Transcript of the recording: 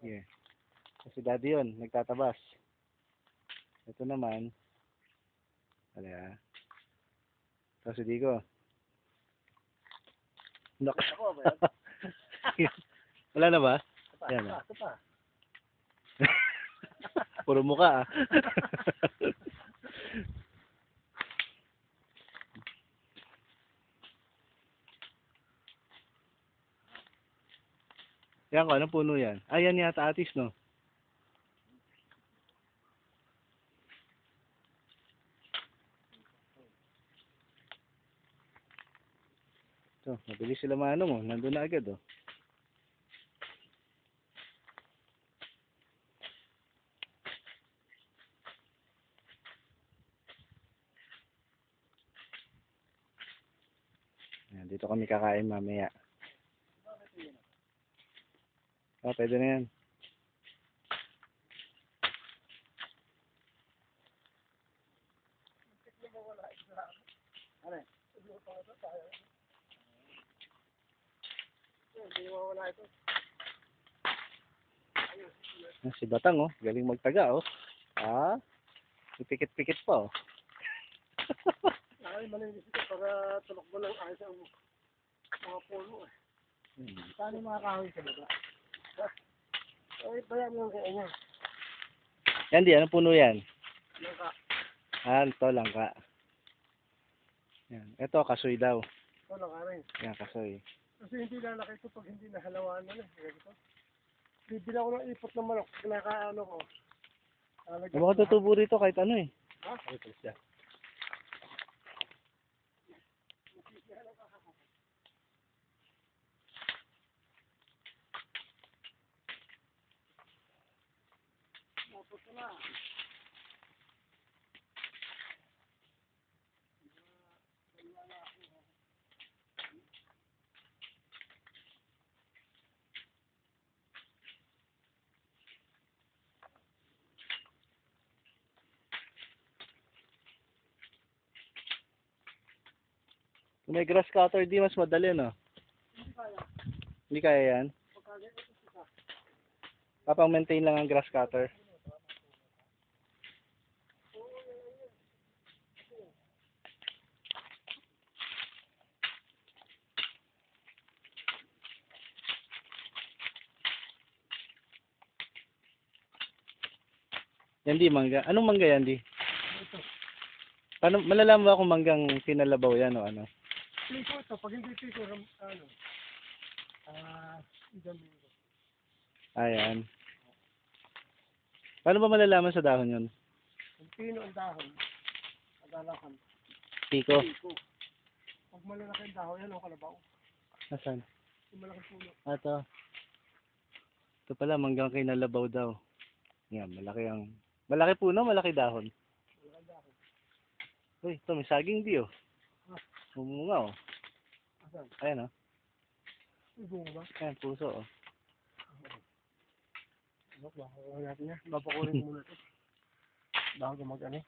Yeah. Kasi daddy yun, nagtatabas. Ito naman, wala. Tapos hindi ko. Wala na ba? Yan na. Puro mukha ah. Yan ko, anong puno yan? Yan yata atis, no? So, mabilis sila maano mo. Nandun na agad, oh. Yan, dito kami kakain mamaya. Pwede na yan. Si Batang, oh. Galing magtaga, oh. Ipikit-pikit pa, oh. Ay, malinis ito para tulok mo lang ayos ang mga puno eh. Saan yung mga kahoy sa baba? Ay, bayan mo lang kaya niya. Yan di, anong puno yan? Langka. Ito, langka. Yan. Ito, kasoy daw. Ito, langka rin. Yan, kasoy. Kasi hindi lalaki ito pag hindi nahalawaan na eh. Bibila ko ng ipot ng manok. Kinakaano ko. Baka tutubo rito kahit ano eh. Ha? Ay, siya. Tapos na. Kung may grass cutter, di mas madali, no? Hindi kaya. Hindi kaya yan? Pagkagay ito isa. Papang-maintain lang ang grass cutter. Yan di, mangga. Anong mangga yan di? Ito. Paano, malalaman mo kung manggang pinalabaw yan o ano? Piko ito. Pag hindi piko, isang linggo. Ayan. Paano ba malalaman sa dahon yun? Kung pino ang dahon, agalakan. Piko. Piko. Pag malalaki ang dahon, yan ang kalabaw. Nasaan? Yung malaking puno. Ito. Ito pala, manggang kinalabaw daw. Yan, malaki puno, malaki dahon. Malaking dahon. Uy, ito, may saging di oh. Bumunga oh. Asan? Ayan oh. May bunga ba? Ayan, puso oh. Baka natin yan. Bapakurin muna ito. Bago mag-ano.